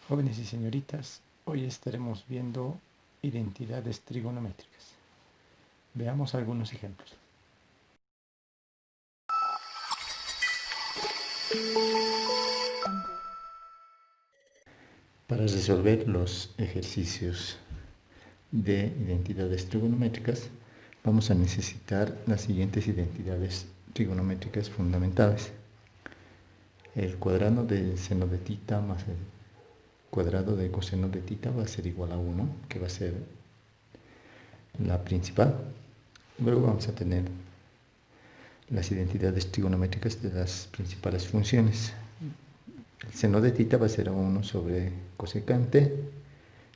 Jóvenes y señoritas, hoy estaremos viendo identidades trigonométricas. Veamos algunos ejemplos. Para resolver los ejercicios de identidades trigonométricas, vamos a necesitar las siguientes identidades trigonométricas fundamentales. El cuadrado del seno de tita más el cuadrado de coseno de tita va a ser igual a 1, que va a ser la principal. Luego vamos a tener las identidades trigonométricas de las principales funciones. El seno de tita va a ser 1 sobre cosecante.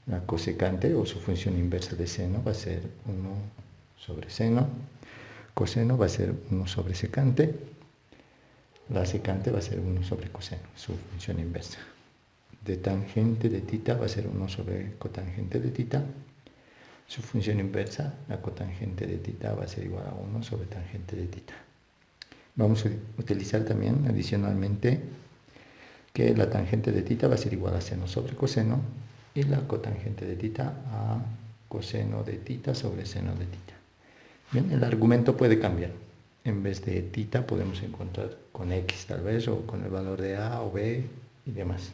La cosecante o su función inversa de seno va a ser 1 sobre seno. Coseno va a ser 1 sobre secante. La secante va a ser 1 sobre coseno, su función inversa. De tangente de tita va a ser 1 sobre cotangente de tita. Su función inversa, la cotangente de tita, va a ser igual a 1 sobre tangente de tita. Vamos a utilizar también adicionalmente que la tangente de tita va a ser igual a seno sobre coseno y la cotangente de tita a coseno de tita sobre seno de tita. Bien, el argumento puede cambiar. En vez de tita podemos encontrar con x tal vez o con el valor de a o b y demás.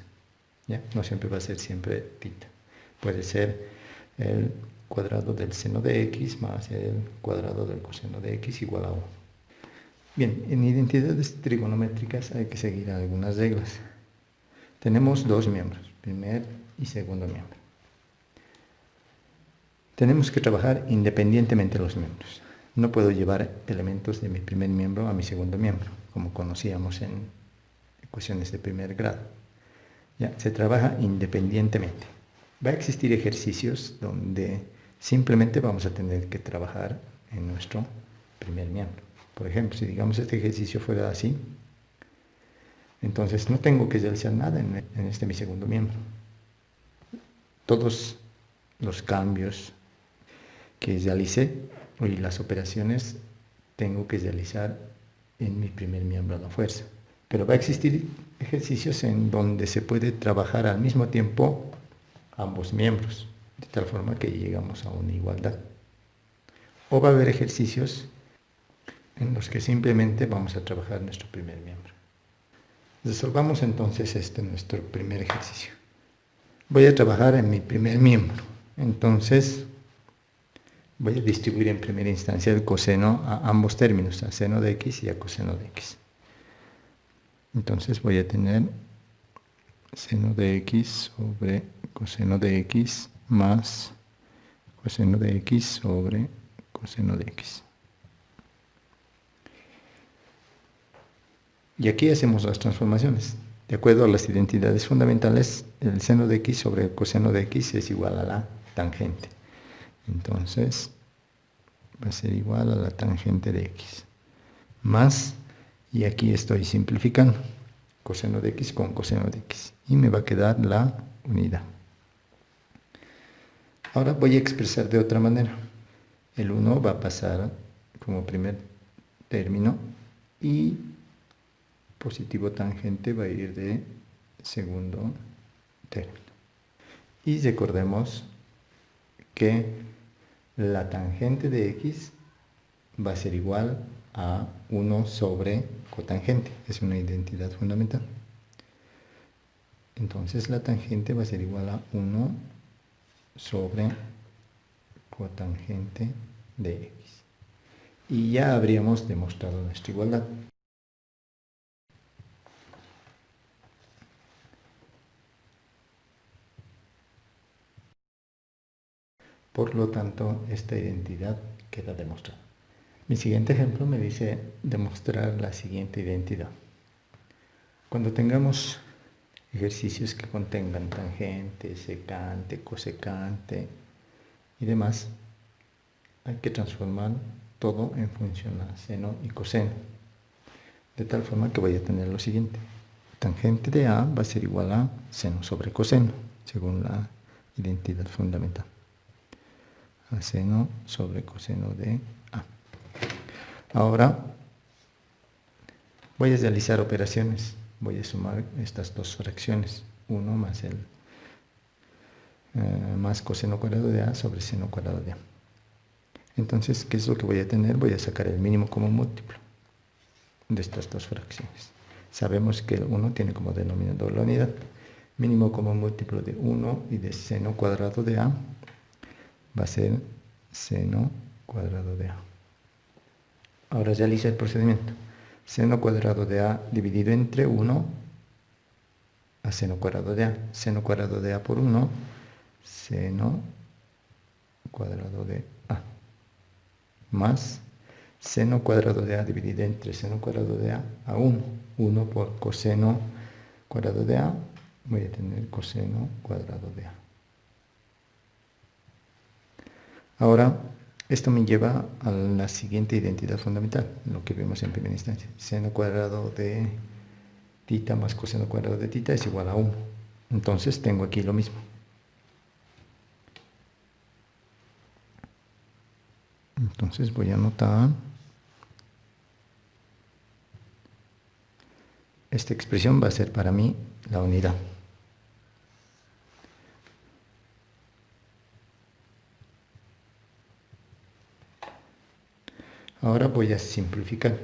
¿Ya? No siempre va a ser siempre tita. Puede ser el cuadrado del seno de x más el cuadrado del coseno de x igual a 1. Bien, en identidades trigonométricas hay que seguir algunas reglas. Tenemos dos miembros, primer y segundo miembro. Tenemos que trabajar independientemente de los miembros. No puedo llevar elementos de mi primer miembro a mi segundo miembro, como conocíamos en ecuaciones de primer grado. Ya, se trabaja independientemente. Va a existir ejercicios donde simplemente vamos a tener que trabajar en nuestro primer miembro. Por ejemplo, si digamos este ejercicio fuera así, entonces no tengo que realizar nada en este mi segundo miembro. Todos los cambios que realicé y las operaciones tengo que realizar en mi primer miembro a la fuerza. Pero va a existir ejercicios en donde se puede trabajar al mismo tiempo ambos miembros, de tal forma que llegamos a una igualdad. O va a haber ejercicios en los que simplemente vamos a trabajar nuestro primer miembro. Resolvamos entonces nuestro primer ejercicio. Voy a trabajar en mi primer miembro. Entonces, voy a distribuir en primera instancia el coseno a ambos términos, a seno de x y a coseno de x. Entonces voy a tener seno de x sobre coseno de x más coseno de x sobre coseno de x. Y aquí hacemos las transformaciones. De acuerdo a las identidades fundamentales, el seno de x sobre el coseno de x es igual a la tangente. Entonces, va a ser igual a la tangente de x. Más, y aquí estoy simplificando, coseno de x con coseno de x. Y me va a quedar la unidad. Ahora voy a expresar de otra manera. El 1 va a pasar como primer término y positivo tangente va a ir de segundo término. Y recordemos que la tangente de x va a ser igual a 1 sobre cotangente. Es una identidad fundamental. Entonces la tangente va a ser igual a 1 sobre cotangente de x. Y ya habríamos demostrado nuestra igualdad. Por lo tanto, esta identidad queda demostrada. Mi siguiente ejemplo me dice demostrar la siguiente identidad. Cuando tengamos ejercicios que contengan tangente, secante, cosecante y demás, hay que transformar todo en función a seno y coseno. De tal forma que voy a tener lo siguiente. Tangente de A va a ser igual a seno sobre coseno, según la identidad fundamental. A seno sobre coseno de A. Ahora voy a realizar operaciones. Voy a sumar estas dos fracciones. 1 más el más coseno cuadrado de A sobre seno cuadrado de A. Entonces, ¿qué es lo que voy a tener? Voy a sacar el mínimo común múltiplo de estas dos fracciones. Sabemos que el 1 tiene como denominador la unidad. Mínimo común múltiplo de 1 y de seno cuadrado de A va a ser seno cuadrado de A. Ahora realiza el procedimiento. Seno cuadrado de A dividido entre 1 a seno cuadrado de A. Seno cuadrado de A por 1, seno cuadrado de A. Más seno cuadrado de A dividido entre seno cuadrado de A a 1. 1 por coseno cuadrado de A, voy a tener coseno cuadrado de A. Ahora, esto me lleva a la siguiente identidad fundamental, lo que vimos en primera instancia. Seno cuadrado de θ más coseno cuadrado de θ es igual a 1. Entonces tengo aquí lo mismo. Entonces voy a anotar esta expresión va a ser para mí la unidad. Ahora voy a simplificar.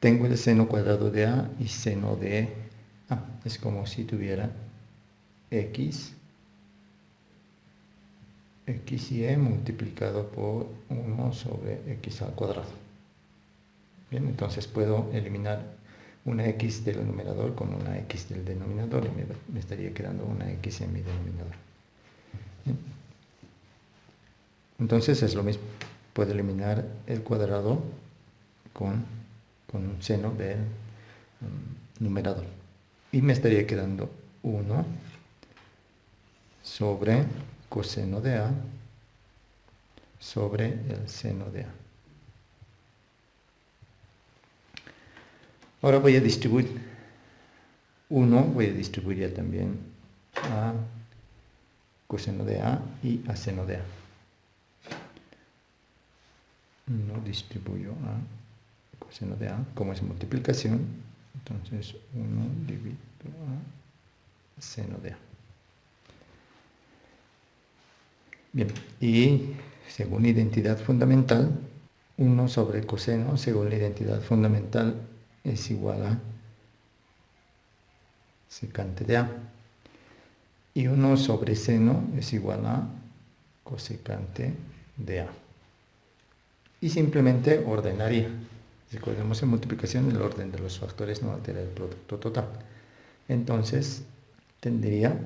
Tengo el seno cuadrado de A y seno de A. Es como si tuviera X y E multiplicado por 1 sobre X al cuadrado. Bien, entonces puedo eliminar una X del numerador con una X del denominador y me estaría quedando una X en mi denominador. Bien. Entonces es lo mismo. Puedo eliminar el cuadrado con un seno del numerador. Y me estaría quedando 1 sobre coseno de A sobre el seno de A. Ahora voy a distribuir 1, voy a distribuir ya también a coseno de A y a seno de A. No distribuyo a coseno de A, como es multiplicación, entonces 1 dividido a seno de A. Bien, y según la identidad fundamental, 1 sobre coseno, según la identidad fundamental, es igual a secante de A. Y 1 sobre seno es igual a cosecante de A. Y simplemente ordenaría. Recordemos en multiplicación el orden de los factores no altera el producto total. Entonces tendría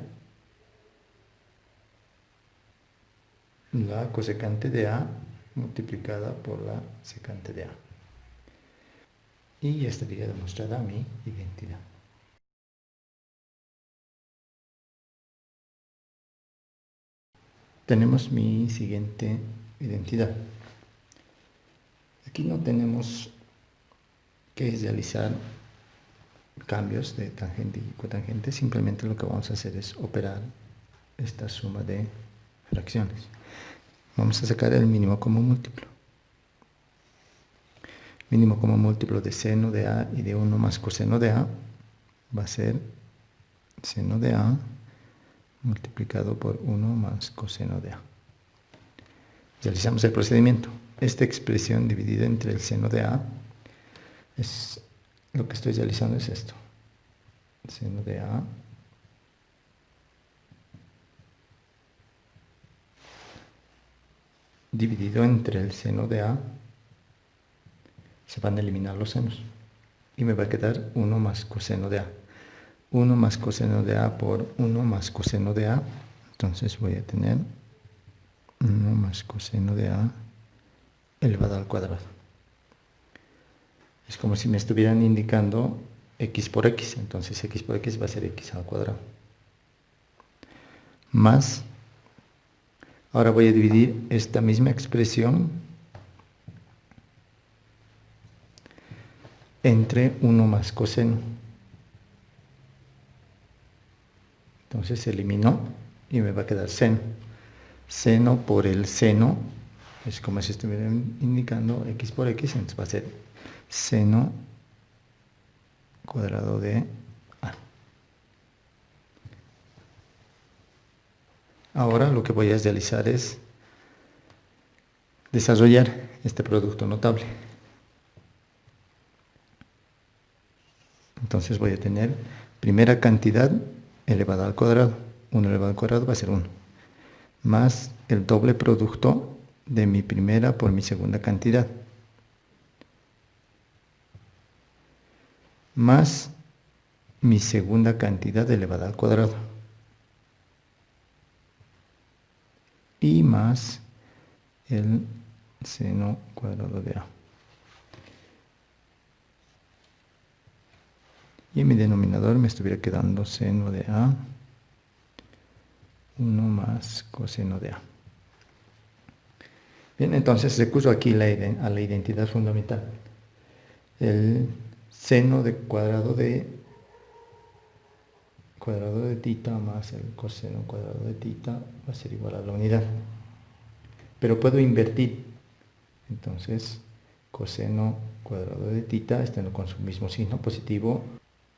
la cosecante de A multiplicada por la secante de A. Y ya estaría demostrada mi identidad. Tenemos mi siguiente identidad. Aquí no tenemos que realizar cambios de tangente y cotangente, simplemente lo que vamos a hacer es operar esta suma de fracciones. Vamos a sacar el mínimo común múltiplo. Mínimo común múltiplo de seno de A y de 1 más coseno de A va a ser seno de A multiplicado por 1 más coseno de A. Realizamos el procedimiento. Esta expresión dividida entre el seno de A es lo que estoy realizando es esto. Seno de A dividido entre el seno de A, se van a eliminar los senos y me va a quedar 1 más coseno de A. 1 más coseno de A por 1 más coseno de A, entonces voy a tener 1 más coseno de A elevado al cuadrado. Es como si me estuvieran indicando x por x, entonces x por x va a ser x al cuadrado. Más, ahora voy a dividir esta misma expresión entre 1 más coseno. Entonces elimino y me va a quedar seno. Seno por el seno, es como si estuviera indicando x por x, entonces va a ser seno cuadrado de A. Ahora lo que voy a realizar es desarrollar este producto notable. Entonces voy a tener primera cantidad elevada al cuadrado. 1 elevado al cuadrado va a ser 1. Más el doble producto de mi primera por mi segunda cantidad. Más mi segunda cantidad elevada al cuadrado. Y más el seno cuadrado de A. Y en mi denominador me estuviera quedando seno de A, 1 más coseno de A. Bien, entonces recurro aquí a la identidad fundamental. El seno de cuadrado de tita más el coseno cuadrado de tita va a ser igual a la unidad. Pero puedo invertir. Entonces, coseno cuadrado de tita está con su mismo signo positivo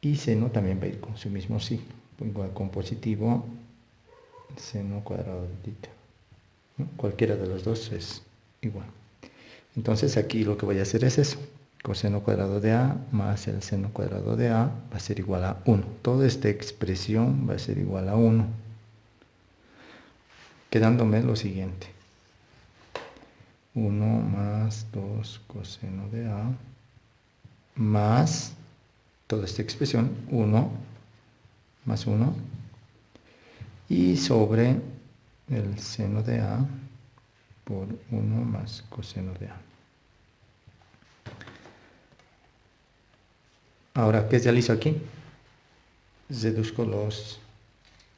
y seno también va a ir con su mismo signo, igual con positivo, seno cuadrado de tita. Cualquiera de los dos es igual. Entonces aquí lo que voy a hacer es eso. Coseno cuadrado de A más el seno cuadrado de A va a ser igual a 1. Toda esta expresión va a ser igual a 1. Quedándome lo siguiente. 1 más 2 coseno de A más toda esta expresión, 1 más 1, y sobre el seno de A por 1 más coseno de A. Ahora, ¿qué realizo aquí? Reduzco los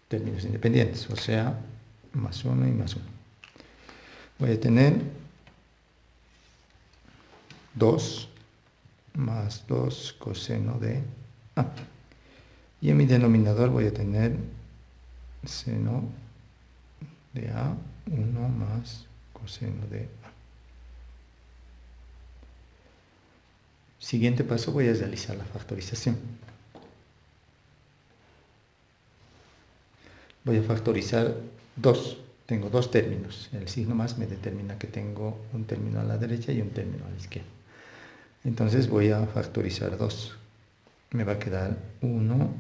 términos independientes, o sea, más 1 y más 1. Voy a tener 2 más 2 coseno de A. Y en mi denominador voy a tener seno de A, 1 más coseno de A. Siguiente paso, voy a realizar la factorización. Voy a factorizar 2. Tengo dos términos. El signo más me determina que tengo un término a la derecha y un término a la izquierda. Entonces voy a factorizar 2. Me va a quedar 1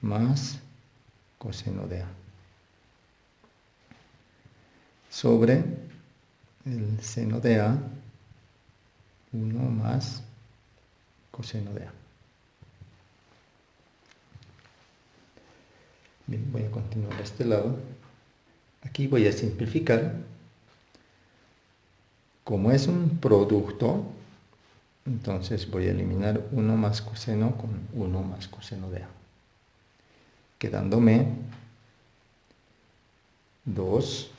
más coseno de A. Sobre el seno de A, 1 más coseno de A. Bien, voy a continuar de este lado. Aquí voy a simplificar. Como es un producto, entonces voy a eliminar 1 más coseno con 1 más coseno de A. Quedándome 2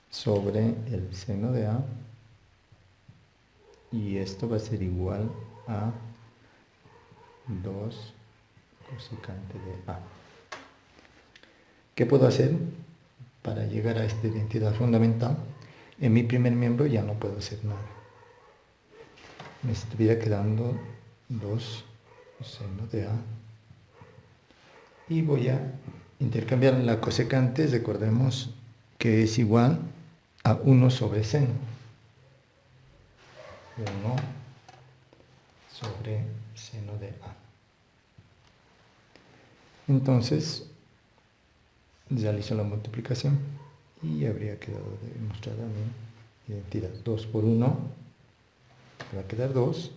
sobre el seno de A. Y esto va a ser igual a 2 cosecante de A. ¿Qué puedo hacer para llegar a esta identidad fundamental? En mi primer miembro ya no puedo hacer nada. Me estuviera quedando 2 seno de A. Y voy a intercambiar la cosecante, recordemos que es igual a 1 sobre seno. 1 sobre seno de A. Entonces, realizo la multiplicación y habría quedado demostrada mi identidad. 2 por 1 me va a quedar 2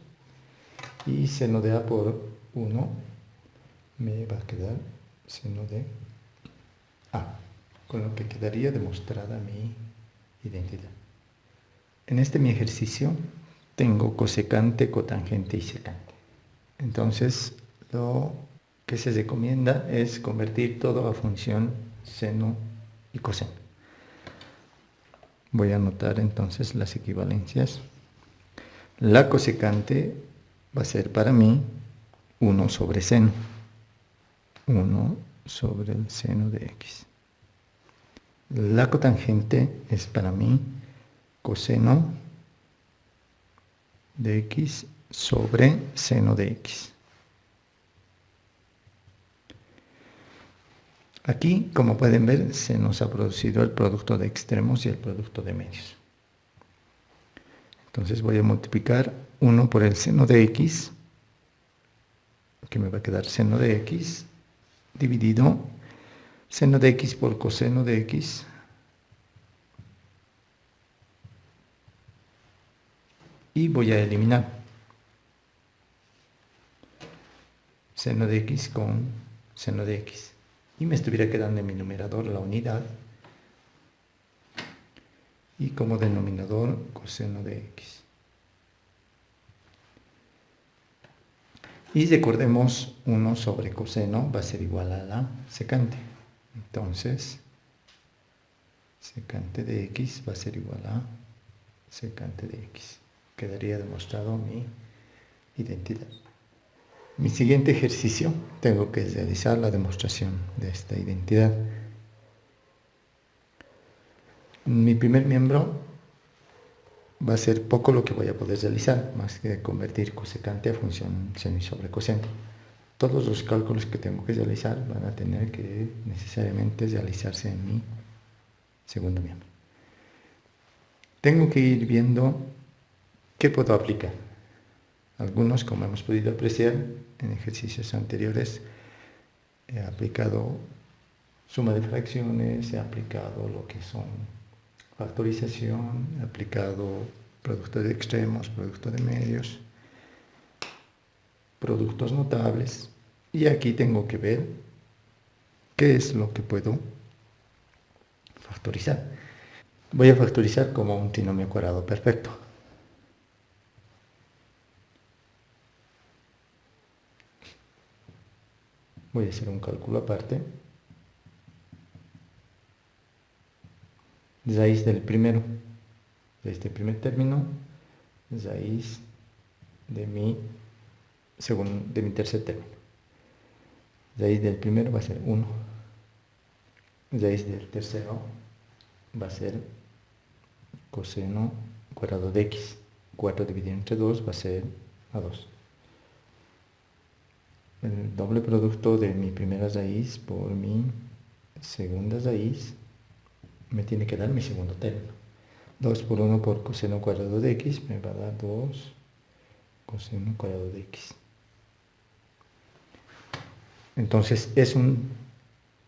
y seno de A por 1 me va a quedar seno de A, con lo que quedaría demostrada mi identidad. En este mi ejercicio tengo cosecante, cotangente y secante. Entonces, lo que se recomienda es convertir todo a función seno y coseno. Voy a anotar entonces las equivalencias. La cosecante va a ser para mí 1 sobre seno. 1 sobre el seno de x. La cotangente es para mí coseno de x sobre seno de x. Aquí, como pueden ver, se nos ha producido el producto de extremos y el producto de medios. Entonces voy a multiplicar 1 por el seno de x, que me va a quedar seno de x, dividido seno de x por coseno de x, y voy a eliminar seno de x con seno de x. Y me estuviera quedando en mi numerador la unidad y como denominador coseno de x. Y recordemos 1 sobre coseno va a ser igual a la secante. Entonces, secante de x va a ser igual a secante de x. Quedaría demostrado mi identidad. Mi siguiente ejercicio, tengo que realizar la demostración de esta identidad. Mi primer miembro va a ser poco lo que voy a poder realizar, más que convertir cosecante a función seno y sobre coseno. Todos los cálculos que tengo que realizar van a tener que necesariamente realizarse en mi segundo miembro. Tengo que ir viendo qué puedo aplicar. Algunos, como hemos podido apreciar en ejercicios anteriores, he aplicado suma de fracciones, he aplicado lo que son factorización, he aplicado productos de extremos, productos de medios, productos notables, y aquí tengo que ver qué es lo que puedo factorizar. Voy a factorizar como un trinomio cuadrado perfecto. Voy a hacer un cálculo aparte. Raíz del primero, de este primer término, raíz de mi tercer término. Raíz del primero va a ser 1. Raíz del tercero va a ser coseno cuadrado de x. 4 dividido entre 2 va a ser a 2. El doble producto de mi primera raíz por mi segunda raíz me tiene que dar mi segundo término. 2 por 1 por coseno cuadrado de x me va a dar 2 coseno cuadrado de x. Entonces es un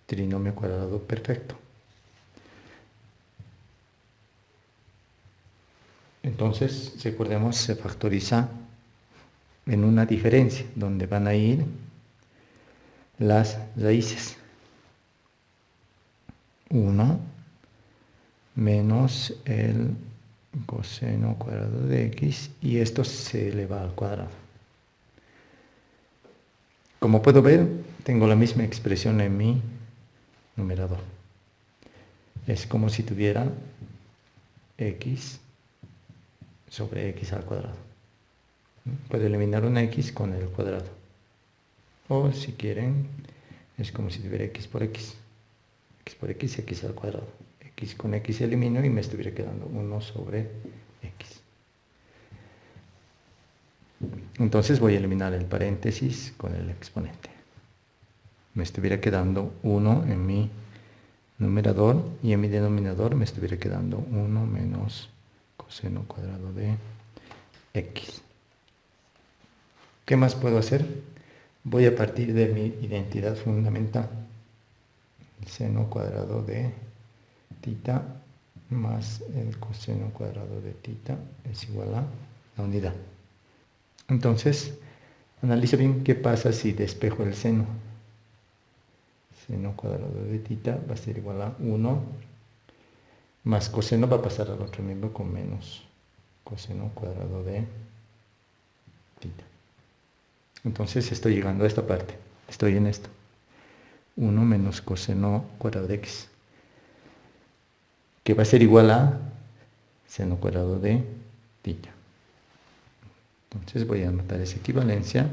trinomio cuadrado perfecto. Entonces, recordemos, se factoriza en una diferencia, donde van a ir las raíces. 1 menos el coseno cuadrado de x, y esto se eleva al cuadrado. Como puedo ver, tengo la misma expresión en mi numerador. Es como si tuviera x sobre x al cuadrado. Puedo eliminar una x con el cuadrado. O si quieren, es como si tuviera x por x. X por x y x al cuadrado. X con x elimino y me estuviera quedando 1 sobre x. Entonces voy a eliminar el paréntesis con el exponente. Me estuviera quedando 1 en mi numerador y en mi denominador me estuviera quedando 1 menos coseno cuadrado de x. ¿Qué más puedo hacer? Voy a partir de mi identidad fundamental. El seno cuadrado de θ más el coseno cuadrado de θ es igual a la unidad. Entonces, analizo bien qué pasa si despejo el seno. Seno cuadrado de θ va a ser igual a 1 más coseno va a pasar al otro miembro con menos coseno cuadrado de θ. Entonces estoy llegando a esta parte, estoy en esto. 1 menos coseno cuadrado de x, que va a ser igual a seno cuadrado de θ. Entonces voy a anotar esa equivalencia.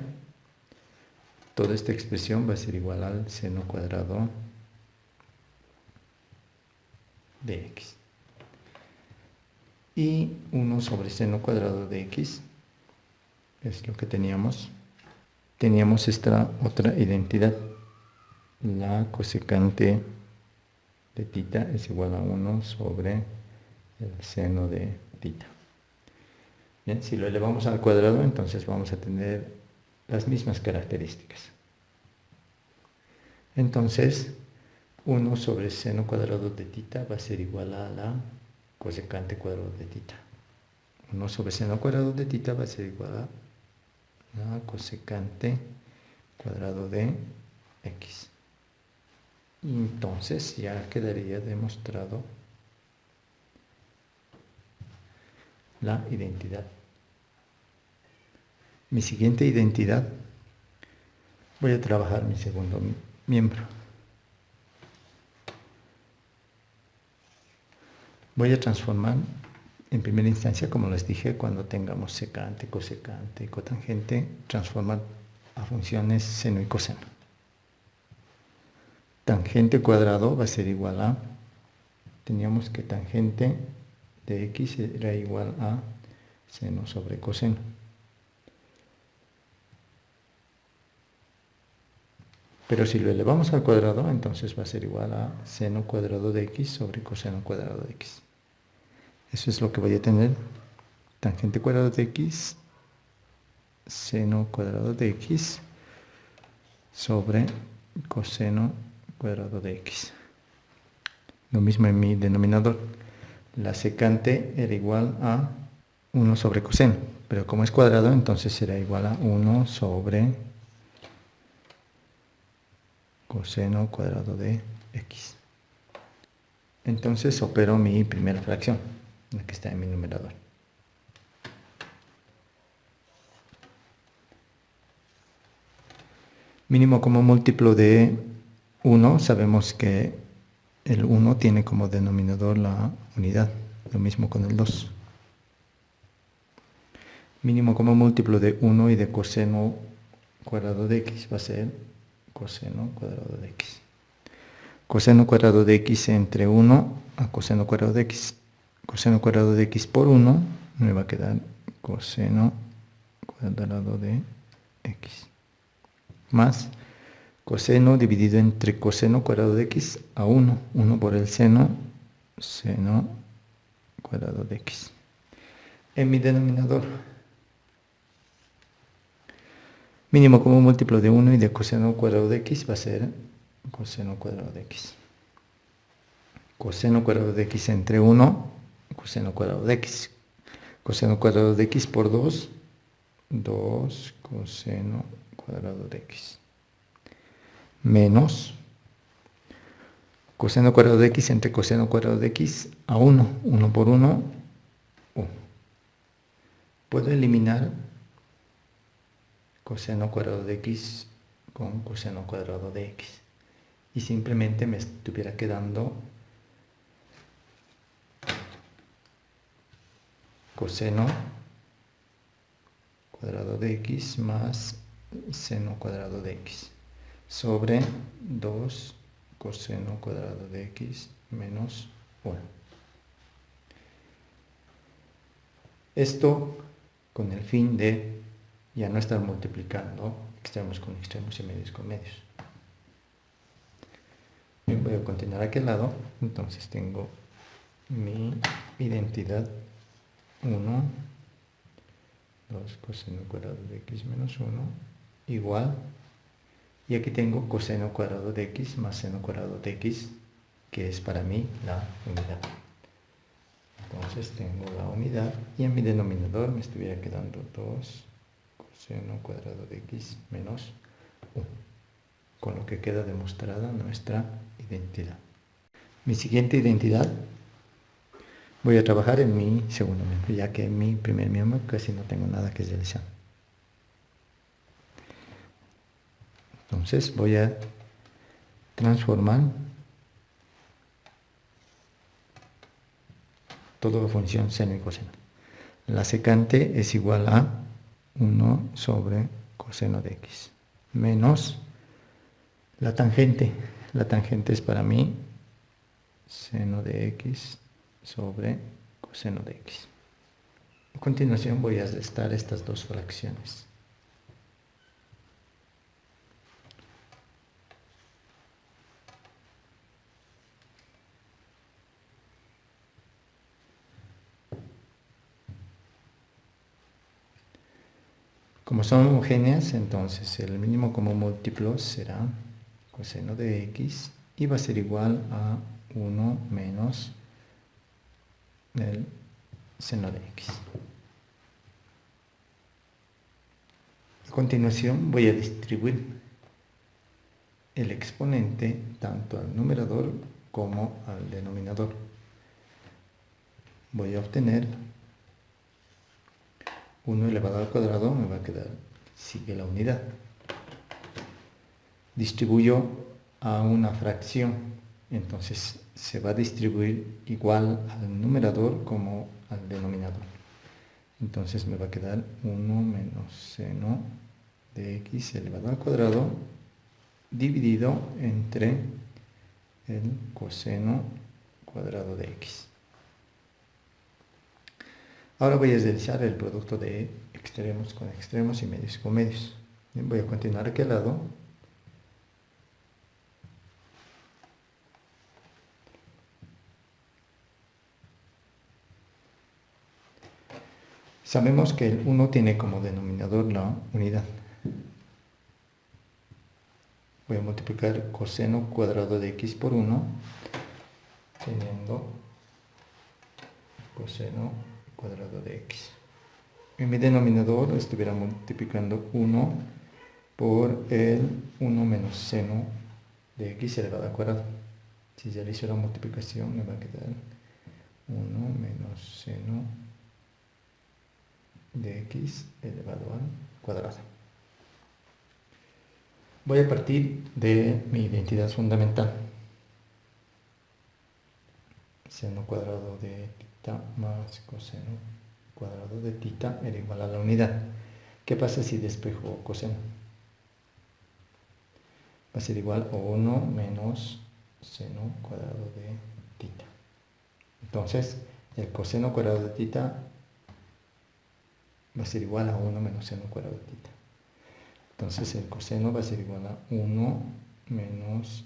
Toda esta expresión va a ser igual al seno cuadrado de x. Y 1 sobre seno cuadrado de x es lo que teníamos. Teníamos esta otra identidad. la cosecante de tita es igual a 1 sobre el seno de tita. Bien, si lo elevamos al cuadrado, entonces vamos a tener las mismas características. Entonces, 1 sobre seno cuadrado de tita va a ser igual a la cosecante cuadrado de tita. 1 sobre seno cuadrado de tita va a ser igual a la cosecante cuadrado de x. Y entonces ya quedaría demostrado la identidad. Mi siguiente identidad, voy a trabajar mi segundo miembro. Voy a transformar en primera instancia, como les dije, cuando tengamos secante, cosecante y cotangente, transformar a funciones seno y coseno. Tangente cuadrado va a ser igual a, teníamos que tangente de x era igual a seno sobre coseno. Pero si lo elevamos al cuadrado, entonces va a ser igual a seno cuadrado de x sobre coseno cuadrado de x. Eso es lo que voy a tener. Tangente cuadrado de x, seno cuadrado de x sobre coseno cuadrado de x. Lo mismo en mi denominador. La secante era igual a 1 sobre coseno, pero como es cuadrado, entonces será igual a 1 sobre coseno cuadrado de x. Entonces opero mi primera fracción, la que está en mi numerador. Mínimo como múltiplo de 1, sabemos que el 1 tiene como denominador la unidad, lo mismo con el 2. Mínimo como múltiplo de 1 y de coseno cuadrado de x va a ser coseno cuadrado de x. Coseno cuadrado de x entre 1 a coseno cuadrado de x. Coseno cuadrado de x por 1 me va a quedar coseno cuadrado de x. Más coseno dividido entre coseno cuadrado de x a 1. 1 por el seno cuadrado de x. En mi denominador, mínimo como múltiplo de 1 y de coseno cuadrado de x va a ser coseno cuadrado de x. Coseno cuadrado de x entre 1, coseno cuadrado de x. Coseno cuadrado de x por 2, 2 coseno cuadrado de x. Menos coseno cuadrado de x entre coseno cuadrado de x a 1. 1 por 1, 1. Puedo eliminar coseno cuadrado de x con coseno cuadrado de x. Y simplemente me estuviera quedando coseno cuadrado de x más seno cuadrado de x sobre 2 coseno cuadrado de x menos 1. Esto con el fin de ya no estar multiplicando extremos con extremos y medios con medios. Voy a continuar a aquel lado, entonces tengo mi identidad 1, 2 coseno cuadrado de x menos 1 igual, y aquí tengo coseno cuadrado de x más seno cuadrado de x, que es para mí la unidad. Entonces tengo la unidad y en mi denominador me estuviera quedando 2 coseno cuadrado de x menos 1, con lo que queda demostrada nuestra identidad. Mi siguiente identidad, voy a trabajar en mi segundo miembro, ya que en mi primer miembro casi no tengo nada que realizar. Entonces voy a transformar toda función seno y coseno. La secante es igual a 1 sobre coseno de x menos la tangente. La tangente es para mí seno de x sobre coseno de x. A continuación voy a restar estas dos fracciones. Como son homogéneas, entonces el mínimo común múltiplo será coseno de x y va a ser igual a 1 menos el seno de x. A continuación voy a distribuir el exponente tanto al numerador como al denominador. Voy a obtener 1 elevado al cuadrado, me va a quedar, sigue la unidad. Distribuyo a una fracción, entonces se va a distribuir igual al numerador como al denominador. Entonces me va a quedar 1 menos seno de x elevado al cuadrado dividido entre el coseno cuadrado de x. Ahora voy a realizar el producto de extremos con extremos y medios con medios. Bien, voy a continuar aquí al lado. Sabemos que el 1 tiene como denominador la unidad. Voy a multiplicar coseno cuadrado de x por 1, teniendo coseno cuadrado de x. En mi denominador estuviera multiplicando 1 por el 1 menos seno de x elevado al cuadrado. Si realizo la multiplicación me va a quedar 1 menos seno de x elevado al cuadrado. Voy a partir de mi identidad fundamental. Seno cuadrado de tita más coseno cuadrado de tita era igual a la unidad. ¿Qué pasa si despejo coseno? Va a ser igual a 1 menos seno cuadrado de tita. Entonces, el coseno cuadrado de tita va a ser igual a 1 menos seno cuadrado de tita. Entonces, el coseno va a ser igual a 1 menos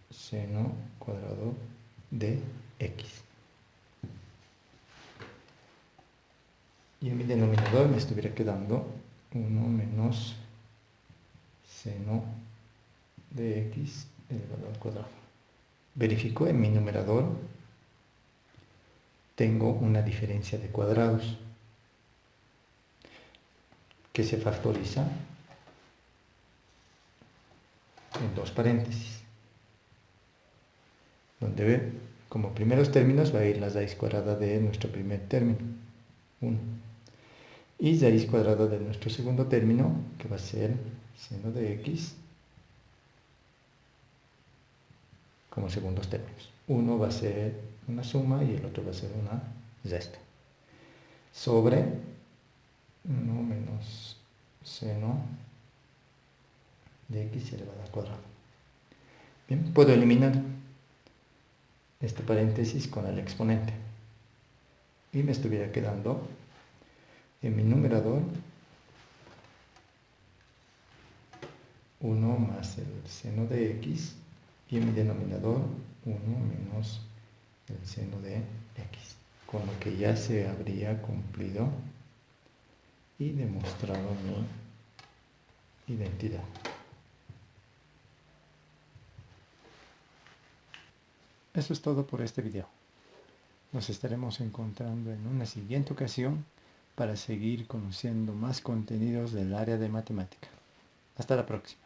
seno cuadrado de x. Y en mi denominador me estuviera quedando 1 menos seno de x elevado al cuadrado. Verifico en mi numerador, tengo una diferencia de cuadrados que se factoriza en dos paréntesis, donde como primeros términos va a ir la raíz cuadrada de nuestro primer término, 1, y raíz cuadrada de nuestro segundo término, que va a ser seno de x, como segundos términos. Uno va a ser una suma y el otro va a ser una resta. Sobre 1 menos seno de x elevado al cuadrado. Bien, puedo eliminar este paréntesis con el exponente. Y me estuviera quedando en mi numerador 1 más el seno de x y en mi denominador 1 menos el seno de x, con lo que ya se habría cumplido y demostrado mi identidad. Eso es todo por este video. Nos estaremos encontrando en una siguiente ocasión para seguir conociendo más contenidos del área de matemática. Hasta la próxima.